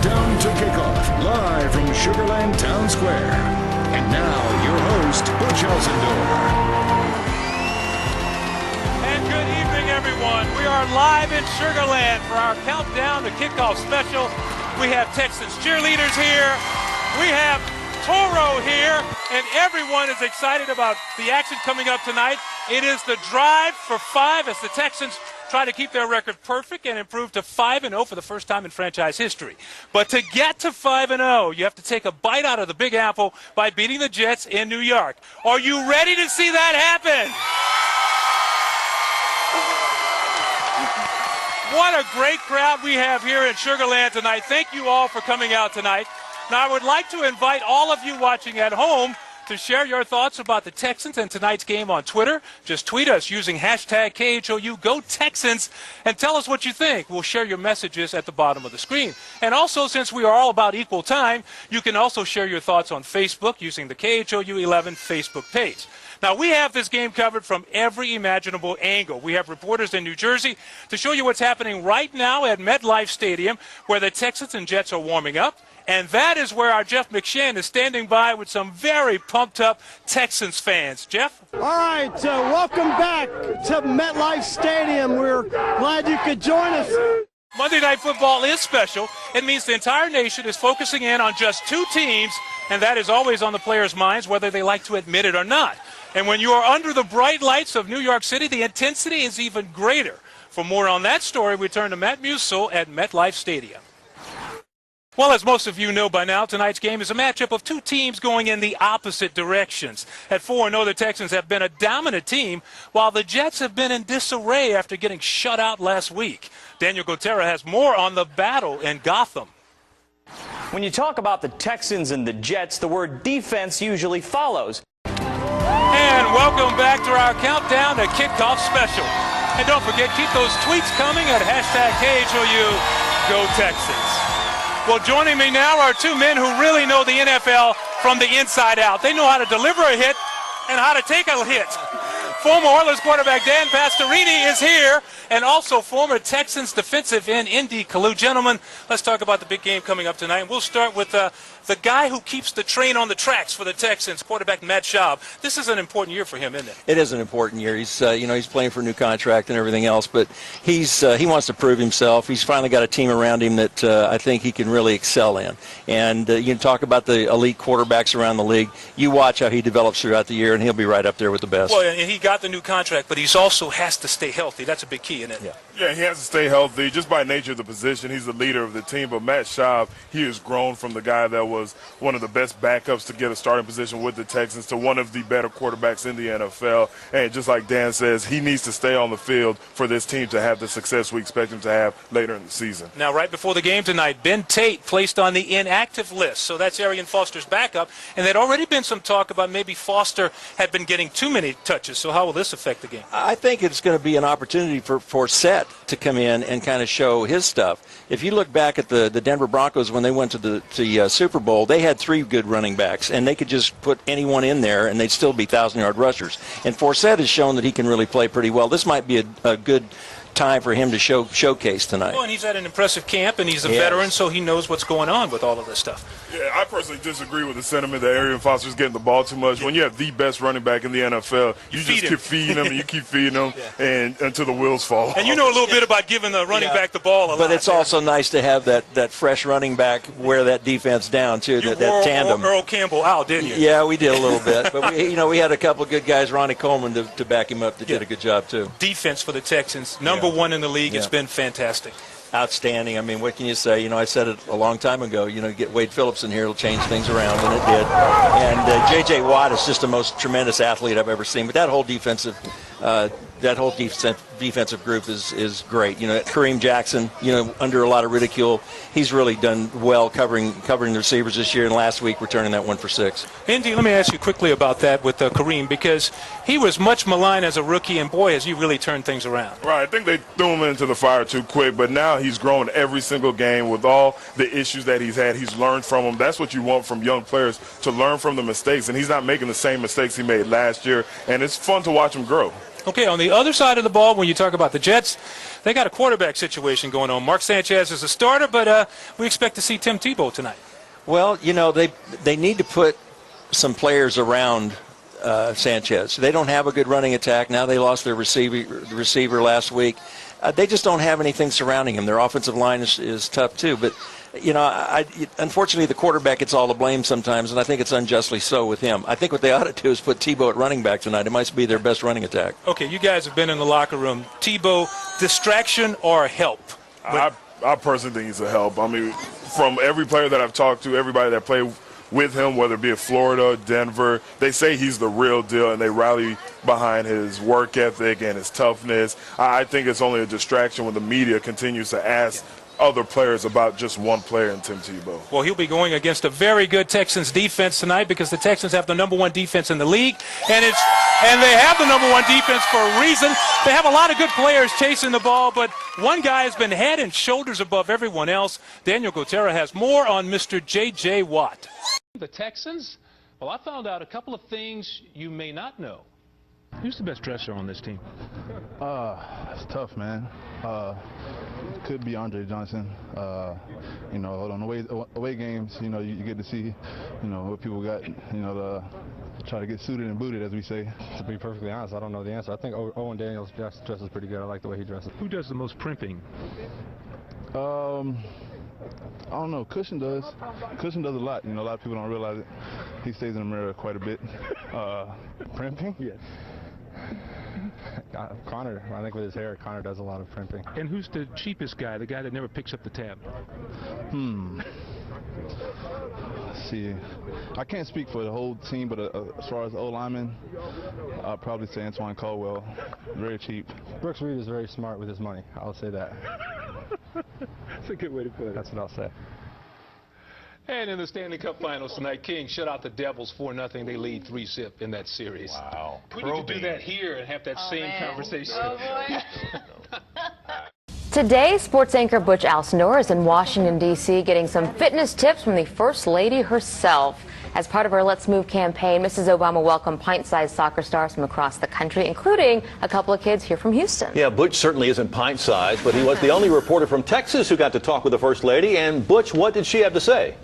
countdown to kickoff, live from Sugarland Town Square. And now, your host, Butch Alsandor. And good evening, everyone. We are live in Sugarland for our countdown to kickoff special. We have Texans cheerleaders here. We have Toro here, and everyone is excited about the action coming up tonight. It is the drive for 5 as the Texans try to keep their record perfect and improve to 5-0 for the first time in franchise history. But to get to 5-0, you have to take a bite out of the Big Apple by beating the Jets in New York. Are you ready to see that happen? What a great crowd we have here in Sugarland tonight. Thank you all for coming out tonight. Now, I would like to invite all of you watching at home to share your thoughts about the Texans and tonight's game on Twitter. Just tweet us using hashtag KHOU Go Texans and tell us what you think. We'll share your messages at the bottom of the screen. And also, since we are all about equal time, you can also share your thoughts on Facebook using the KHOU 11 Facebook page. Now, we have this game covered from every imaginable angle. We have reporters in New Jersey to show you what's happening right now at MetLife Stadium, where the Texans and Jets are warming up. And that is where our Jeff McShane is standing by with some very pumped-up Texans fans. Jeff? All right, welcome back to MetLife Stadium. We're glad you could join us. Monday Night Football is special. It means the entire nation is focusing in on just two teams, and that is always on the players' minds, whether they like to admit it or not. And when you are under the bright lights of New York City, the intensity is even greater. For more on that story, we turn to Matt Musil at MetLife Stadium. Well, as most of you know by now, tonight's game is a matchup of two teams going in the opposite directions. At 4-0, the Texans have been a dominant team, while the Jets have been in disarray after getting shut out last week. Daniel Gutera has more on the battle in Gotham. When you talk about the Texans and the Jets, the word defense usually follows. And welcome back to our countdown to kickoff special. And don't forget, keep those tweets coming at hashtag KHOU Go Texans. Well, joining me now are two men who really know the NFL from the inside out. They know how to deliver a hit and how to take a hit. Former Oilers quarterback Dan Pastorini is here, and also former Texans defensive end Indy Kalu. Gentlemen, let's talk about the big game coming up tonight. We'll start with the guy who keeps the train on the tracks for the Texans, quarterback Matt Schaub. This is an important year for him, isn't it? It is an important year. He's, he's playing for a new contract and everything else, but he wants to prove himself. He's finally got a team around him that I think he can really excel in. And you can talk about the elite quarterbacks around the league. You watch how he develops throughout the year, and he'll be right up there with the best. Well, and he got the new contract, but he's also has to stay healthy. That's a big key, isn't it? Yeah, he has to stay healthy. Just by nature of the position, he's the leader of the team. But Matt Schaub, he has grown from the guy that was one of the best backups to get a starting position with the Texans to one of the better quarterbacks in the NFL. And just like Dan says, he needs to stay on the field for this team to have the success we expect him to have later in the season. Now, right before the game tonight, Ben Tate placed on the inactive list. So that's Arian Foster's backup. And there'd already been some talk about maybe Foster had been getting too many touches. So how will this affect the game? I think it's going to be an opportunity for Forsett to come in and kind of show his stuff. If you look back at the Denver Broncos when they went to the Super Bowl, they had three good running backs, and they could just put anyone in there, and they'd still be 1,000-yard rushers. And Forsett has shown that he can really play pretty well. This might be a good time for him to showcase tonight. Well, and he's at an impressive camp, and he's a veteran, so he knows what's going on with all of this stuff. Yeah, I personally disagree with the sentiment that Arian Foster's getting the ball too much. When you have the best running back in the NFL, you just keep feeding him and you keep feeding him and until the wheels fall off. And you know a little bit about giving the running back the ball a lot. But it's also nice to have that fresh running back wear that defense down, too, that tandem. Earl Campbell out, didn't you? Yeah, we did a little bit. But, we had a couple of good guys, Ronnie Coleman, to back him up that did a good job, too. Defense for the Texans, number one in the league. It's been fantastic. Outstanding. I mean, what can you say? I said it a long time ago. Get Wade Phillips in here, it'll change things around, and it did. And J.J. Watt is just the most tremendous athlete I've ever seen. But that whole defensive group is great. Kareem Jackson, under a lot of ridicule, he's really done well covering the receivers this year, and last week returning that 1 for 6. Indy, let me ask you quickly about that with Kareem, because he was much maligned as a rookie, and boy, has he really turned things around. Right, I think they threw him into the fire too quick, but now he's grown every single game with all the issues that he's had. He's learned from them. That's what you want from young players, to learn from the mistakes, and he's not making the same mistakes he made last year, and it's fun to watch him grow. Okay, on the other side of the ball, when you talk about the Jets, they got a quarterback situation going on. Mark Sanchez is a starter, but we expect to see Tim Tebow tonight. Well, you know, they need to put some players around Sanchez. They don't have a good running attack. Now they lost their receiver last week. They just don't have anything surrounding him. Their offensive line is tough too. But, you know, unfortunately the quarterback gets all the blame sometimes, and I think it's unjustly so with him. I think what they ought to do is put Tebow at running back tonight. It might be their best running attack. Okay, you guys have been in the locker room. Tebow, distraction or help? I personally think he's a help. I mean, from every player that I've talked to, everybody that played with him, whether it be at Florida, Denver, they say he's the real deal, and they rally behind his work ethic and his toughness. I think it's only a distraction when the media continues to ask other players about just one player in Tim Tebow. Well, he'll be going against a very good Texans defense tonight because the Texans have the #1 defense in the league, and they have the #1 defense for a reason. They have a lot of good players chasing the ball, but one guy has been head and shoulders above everyone else. Daniel Gutera has more on Mr. J.J. Watt. The Texans? Well, I found out a couple of things you may not know. Who's the best dresser on this team? It's tough, man. Could be Andre Johnson. You know, on away games, you know, you get to see, you know, what people got, you know, to try to get suited and booted, as we say. To be perfectly honest, I don't know the answer. I think Owen Daniels dresses pretty good. I like the way he dresses. Who does the most primping? I don't know. Cushion does. Cushion does a lot. You know, a lot of people don't realize it. He stays in the mirror quite a bit. Primping? Yes. Connor, I think with his hair, Connor does a lot of primping. And who's the cheapest guy, the guy that never picks up the tab? Let's see. I can't speak for the whole team, but as far as O-lineman, I'll probably say Antoine Caldwell. Very cheap. Brooks Reed is very smart with his money. I'll say that. That's a good way to put it. That's what I'll say. And in the Stanley Cup Finals tonight, King shut out the Devils 4-0. They lead 3-0 in that series. Wow. We need to do that here and have that same conversation. Oh, boy. Today, sports anchor Butch Alsandor is in Washington, D.C., getting some fitness tips from the First Lady herself. As part of her Let's Move campaign, Mrs. Obama welcomed pint-sized soccer stars from across the country, including a couple of kids here from Houston. Yeah, Butch certainly isn't pint-sized, but he was the only reporter from Texas who got to talk with the First Lady. And Butch, what did she have to say?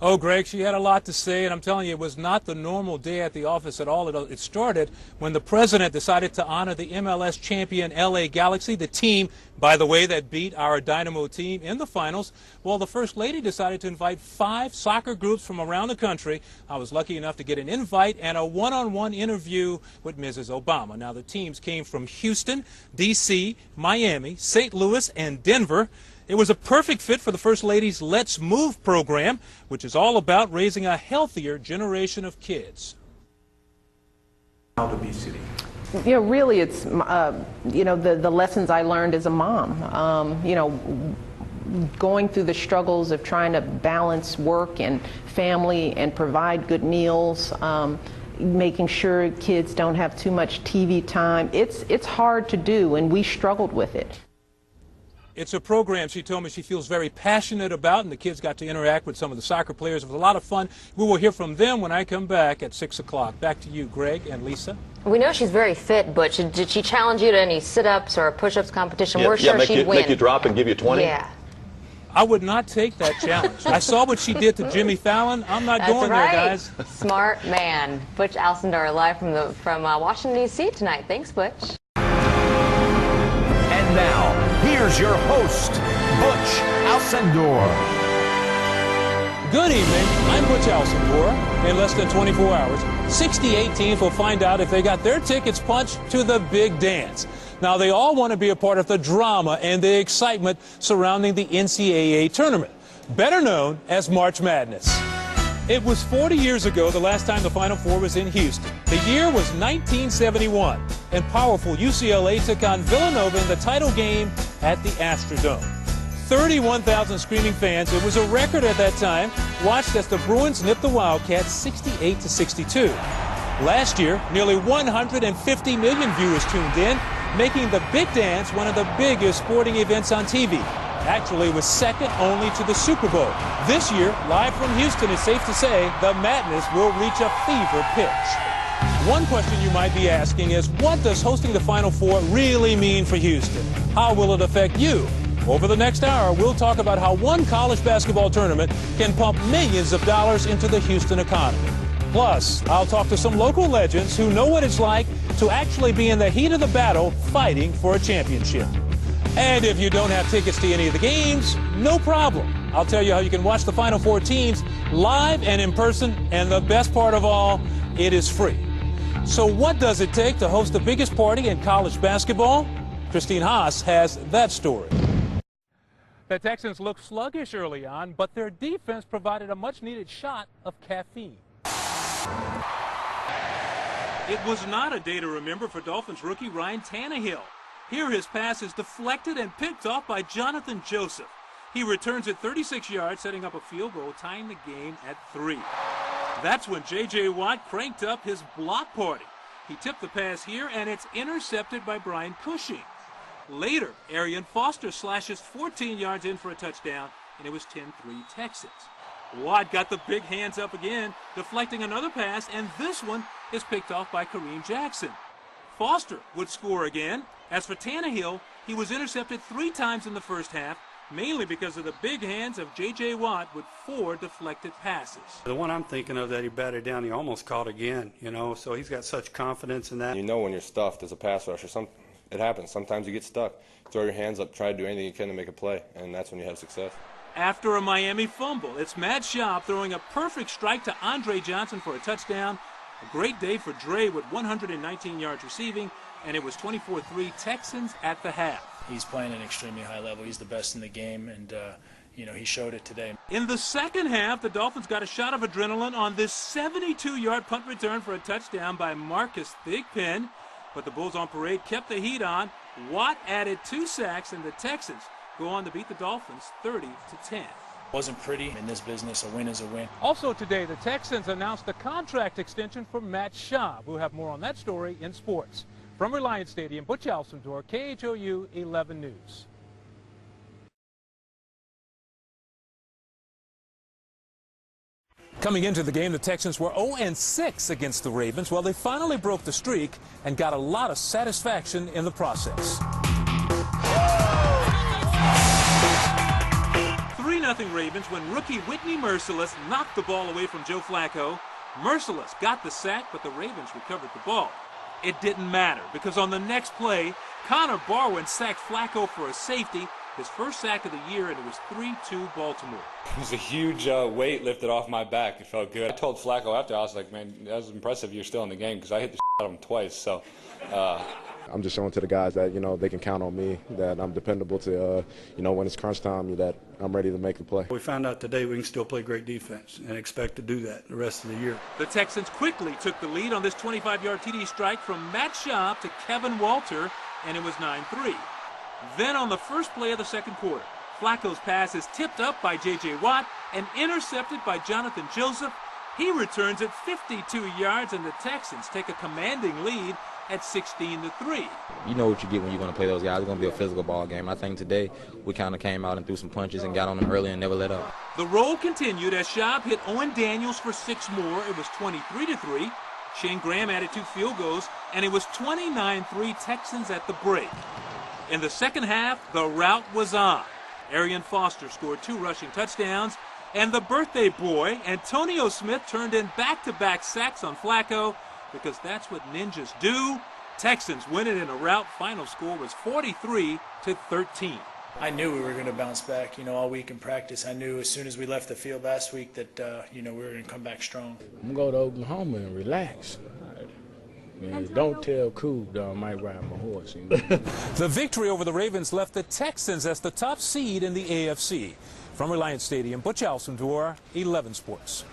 Oh, Greg, she had a lot to say, and I'm telling you, it was not the normal day at the office at all. It started when the president decided to honor the MLS champion LA Galaxy, the team, by the way, that beat our Dynamo team in the finals. Well, the First Lady decided to invite 5 soccer groups from around the country. I was lucky enough to get an invite and a one-on-one interview with Mrs. Obama. Now, the teams came from Houston, D.C., Miami, St. Louis, and Denver. It was a perfect fit for the First Lady's Let's Move program, which is all about raising a healthier generation of kids. Obesity. You know, really, it's, you know, the lessons I learned as a mom. You know, going through the struggles of trying to balance work and family and provide good meals, making sure kids don't have too much TV time. It's hard to do, and we struggled with it. It's a program, she told me, she feels very passionate about, and the kids got to interact with some of the soccer players. It was a lot of fun. We will hear from them when I come back at 6 o'clock. Back to you, Greg and Lisa. We know she's very fit, Butch. Did she challenge you to any sit-ups or push-ups competition? We're sure she'd win. Make you drop and give you 20? Yeah. I would not take that challenge. I saw what she did to Jimmy Fallon. I'm not going there, guys. Smart man. Butch Alsandor live from Washington, D.C. tonight. Thanks, Butch. And now, here's your host, Butch Alsandor. Good evening. I'm Butch Alsandor. In less than 24 hours, 68 teams will find out if they got their tickets punched to the big dance. Now, they all want to be a part of the drama and the excitement surrounding the NCAA tournament, better known as March Madness. It was 40 years ago the last time the Final Four was in Houston. The year was 1971, and powerful UCLA took on Villanova in the title game at the Astrodome. 31,000 screaming fans, it was a record at that time, watched as the Bruins nipped the Wildcats 68-62. Last year, nearly 150 million viewers tuned in, making the big dance one of the biggest sporting events on TV. Actually, it was second only to the Super Bowl. This year, live from Houston, it's safe to say the madness will reach a fever pitch. One question you might be asking is, what does hosting the Final Four really mean for Houston? How will it affect you? Over the next hour, we'll talk about how one college basketball tournament can pump millions of dollars into the Houston economy. Plus, I'll talk to some local legends who know what it's like to actually be in the heat of the battle fighting for a championship. And if you don't have tickets to any of the games, no problem. I'll tell you how you can watch the Final Four teams live and in person, and the best part of all, it is free. So what does it take to host the biggest party in college basketball? Christine Haas has that story. The Texans looked sluggish early on, but their defense provided a much-needed shot of caffeine. It was not a day to remember for Dolphins rookie Ryan Tannehill. Here his pass is deflected and picked off by Jonathan Joseph. He returns it 36 yards, setting up a field goal, tying the game at 3. That's when J.J. Watt cranked up his block party. He tipped the pass here, and it's intercepted by Brian Cushing. Later, Arian Foster slashes 14 yards in for a touchdown, and it was 10-3 Texans. Watt got the big hands up again, deflecting another pass, and this one is picked off by Kareem Jackson. Foster would score again. As for Tannehill, he was intercepted 3 times in the first half, mainly because of the big hands of J.J. Watt with 4 deflected passes. The one I'm thinking of that he batted down, he almost caught again, so he's got such confidence in that. You know when you're stuffed as a pass rusher, it happens. Sometimes you get stuck. Throw your hands up, try to do anything you can to make a play, and that's when you have success. After a Miami fumble, it's Matt Schaub throwing a perfect strike to Andre Johnson for a touchdown. A great day for Dre with 119 yards receiving, and it was 24-3 Texans at the half. He's playing at an extremely high level. He's the best in the game, and he showed it today. In the second half, the Dolphins got a shot of adrenaline on this 72-yard punt return for a touchdown by Marcus Thigpen, but the Bulls on parade kept the heat on. Watt added 2 sacks, and the Texans go on to beat the Dolphins 30-10. Wasn't pretty. In this business, a win is a win. Also today, the Texans announced a contract extension for Matt Schaub. We'll have more on that story in sports. From Reliance Stadium, Butch Alsandor, KHOU 11 News. Coming into the game, the Texans were 0-6 against the Ravens. Well, they finally broke the streak and got a lot of satisfaction in the process. 3-0 Ravens when rookie Whitney Merciless knocked the ball away from Joe Flacco. Merciless got the sack, but the Ravens recovered the ball. It didn't matter because on the next play, Connor Barwin sacked Flacco for a safety, his first sack of the year, and it was 3-2 Baltimore. It was a huge weight lifted off my back. It felt good. I told Flacco after, I was like, man, that was impressive you're still in the game because I hit the out of him twice. So. I'm just showing to the guys that, they can count on me, that I'm dependable to, when it's crunch time, that I'm ready to make the play. We found out today we can still play great defense and expect to do that the rest of the year. The Texans quickly took the lead on this 25-yard TD strike from Matt Schaub to Kevin Walter, and it was 9-3. Then on the first play of the second quarter, Flacco's pass is tipped up by J.J. Watt and intercepted by Jonathan Joseph. He returns it 52 yards, and the Texans take a commanding lead at 16-3. You know what you get when you're going to play those guys. It's going to be a physical ball game. I think today we kind of came out and threw some punches and got on them early and never let up. The roll continued as Schaub hit Owen Daniels for 6 more. It was 23-3. Shane Graham added 2 field goals, and it was 29-3 Texans at the break. In the second half, the rout was on. Arian Foster scored 2 rushing touchdowns, and the birthday boy, Antonio Smith, turned in back-to-back sacks on Flacco, because that's what ninjas do. Texans win it in a rout. Final score was 43-13. I knew we were going to bounce back, all week in practice. I knew as soon as we left the field last week that, we were going to come back strong. I'm going to go to Oklahoma and relax. Man, don't tell Coop, I might ride my horse. The victory over the Ravens left the Texans as the top seed in the AFC. From Reliance Stadium, Butch Alsandor, 11 Sports.